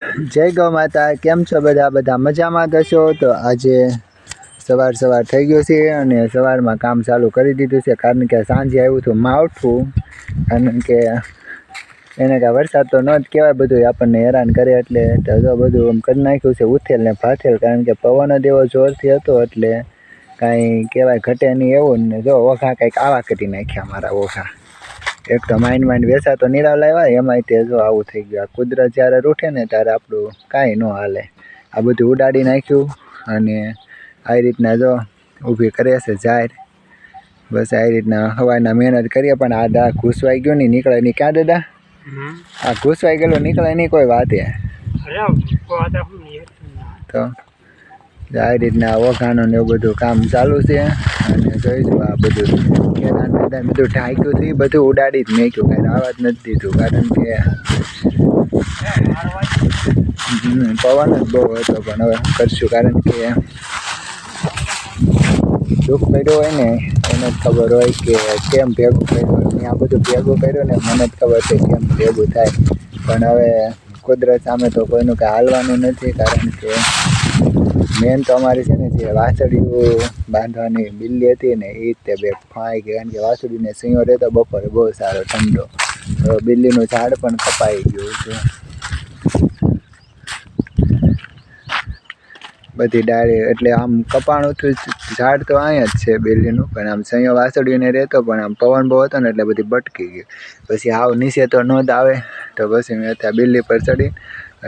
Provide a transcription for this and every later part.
જય ગૌ માતા, કેમ છો બધા મજામાં થશો? તો આજે સવાર થઈ ગયો છે અને સવારમાં કામ ચાલુ કરી દીધું છે, કારણ કે સાંજે આવ્યું હતું માવઠું. કારણ કે એને કાંઈ વરસાદ તો ન જ કહેવાય, બધું આપણને હેરાન કરે, એટલે જો બધું આમ કરી નાખ્યું છે ઉથેલ ને ફાથેલ. કારણ કે પવન જ એવો જોરથી હતો એટલે કાંઈ કહેવાય ઘટે નહીં એવું ને. જો ઓઘા કંઈક આવા કરી નાખ્યા મારા ઓઘા. એક તો માંડ વેસાતો નીરાવ લાવ્યા, એમાંય તે જો આવું થઈ ગયું. આ કુદરત જ્યારે રૂઠે ને ત્યારે આપણું કાંઈ ન હાલે. આ બધું ઉડાડી નાખ્યું અને આવી રીતના જો ઊભી કરે છે જાહેર. બસ આવી રીતના હવારના મહેનત કરીએ, પણ આ દા ઘૂસવાઈ ગયો નહીં, નીકળે નહીં. ક્યાં દાદા? આ ઘૂસવાઈ ગયેલું નીકળે નહીં કોઈ વાતે. તો આવી રીતના ઓઘાનું ને એવું બધું કામ ચાલુ છે. અને જોઈશું આ બધું મેદાન બધું ઢાંક્યું હતું, બધું ઉડાડી જ નાખ્યું, કાંઈ આવા જ નથી દીધું. કારણ કે પવન જ બહુ હતો, પણ હવે શું કરશું? કારણ કે દુઃખ પડ્યું હોય ને એને જ ખબર હોય કે કેમ ભેગું કર્યું. મેં આ બધું ભેગું કર્યું ને મને જ ખબર છે કેમ ભેગું થાય. પણ હવે કુદરત સામે તો કોઈનું કાંઈ હાલવાનું નથી. કારણ કે મેન તો અમારી છે ને જે વાછડીયું બાંધવાની બિલ્લી હતી ને એ તે બે ફાઈ ગઈ. કારણ કે વાછડીને સિંહો રહેતો બપોરે બહુ સારો ઠંડો, તો બિલ્લીનું ઝાડ પણ કપાઈ ગયું છે. બધી ડાળી એટલે આમ કપાણું હતું ઝાડ તો અહીંયા જ છે બિલ્લીનું, પણ આમ સૈયો વાછડીને રહેતો, પણ આમ પવન બહુ હતો ને એટલે બધી બટકી ગઈ. પછી આવ નીચે તો ન જ આવે, તો પછી મેં ત્યાં બિલ્લી પર ચડી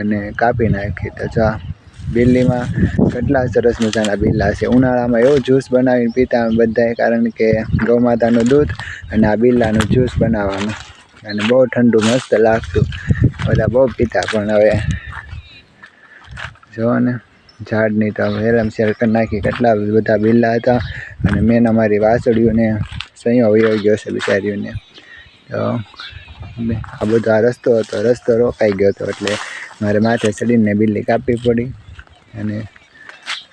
અને કાપી નાખી. તો જો બિલ્લીમાં કેટલા સરસ મજાના બિલ્લા છે. ઉનાળામાં એવું જ્યુસ બનાવીને પીતા બધાય, કારણ કે ગૌમાતાનું દૂધ અને આ બિલ્લાનું જ્યુસ બનાવવાનું, અને બહુ ઠંડુ મસ્ત લાગતું. બધા બહુ પીતા. પણ હવે જો ને ઝાડની તો હેરામશેર કરી નાખી. કેટલા બધા બિલ્લા હતા અને મેન અમારી વાછડીઓને સૈયો વયો ગયો છે બિચારીઓને. તો આ બધો આ રસ્તો હતો, રસ્તો રોકાઈ ગયો હતો, એટલે મારે માથે ચડીને બિલ્લી કાપવી પડી. અને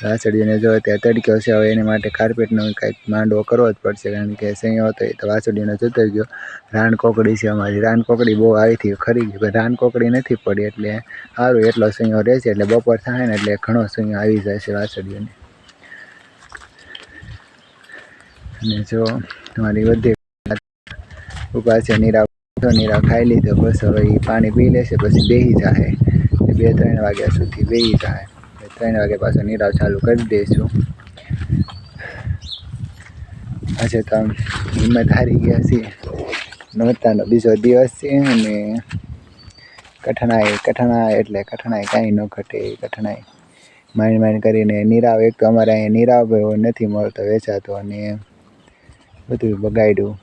વાછડીઓને જો ત્યાં તડક્યો છે, હવે એની માટે કાર્પેટનો કંઈક માંડવો કરવો જ પડશે. કારણ કે સૈયો હતો એ તો વાછડીઓને જતો ગયો. રાનકોકડી છે અમારી, રાનકોકડી બહુ આવીથી ખરી ગઈ, પણ રાનકોકડી નથી પડી, એટલે સારું એટલો સૈયો રહેશે. એટલે બપોર થાય ને એટલે ઘણો સૈયો આવી જાય છે વાછડીઓને. અને જો તમારી બધી ઉભા છે. નીરાવ ખાઈ લીધો, બસ હવે એ પાણી પી લેશે, પછી બેસી જાય 2-3 વાગ્યા સુધી બેસી જાય. 3 વાગે પાછો નીરાવ ચાલુ કરી દઈશું. આજે તો હિંમત હારી ગયા છીએ. નોરતાનો બીજો દિવસ છે અને કઠણાઈ કાંઈ ન ઘટે. કઠણાઈ માંડ કરીને નીરાવ, એક તો અમારે અહીંયા નીરાવ નથી મળતો વેચાતો, અને બધું બગાડ્યું.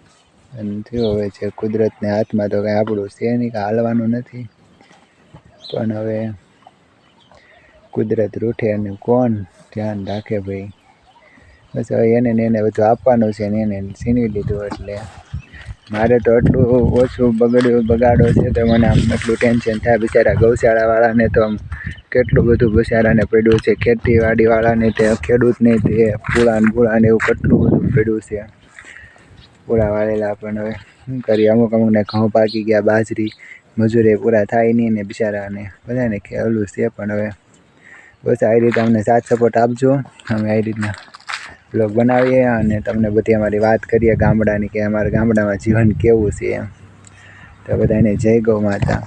અને થયું હવે છે કુદરતને હાથમાં તો કાંઈ આપણું છે નહીં, કાંઈ હાલવાનું નથી. પણ હવે કુદરત રૂઠે અને કોણ ધ્યાન રાખે ભાઈ. બસ હવે એને બધું આપવાનું છે ને એને છીનવી લીધું. એટલે મારે તો એટલું ઓછું બગાડો છે તો મને આમ એટલું ટેન્શન થાય. બિચારા ગૌશાળાવાળાને તો આમ કેટલું બધું બિચારાને પડ્યું છે. ખેતીવાડીવાળાને તે ખેડૂતને તે પૂળાને એવું કેટલું બધું પડ્યું છે. પૂળા વાળેલા, પણ હવે શું કરીએ, અમુકને ઘઉં પાકી ગયા, બાજરી, મજૂરી પૂરા થાય નહીં, ને બિચારાને બધાને ઓલું છે. પણ હવે બસ આવી રીતે અમને સાથ સપોર્ટ આપજો. અમે આવી રીતના બ્લોગ બનાવીએ અને તમને બધી અમારી વાત કરીએ ગામડાની, કે અમારા ગામડામાં જીવન કેવું છે એમ. તો બધાને જય ગૌ માતા.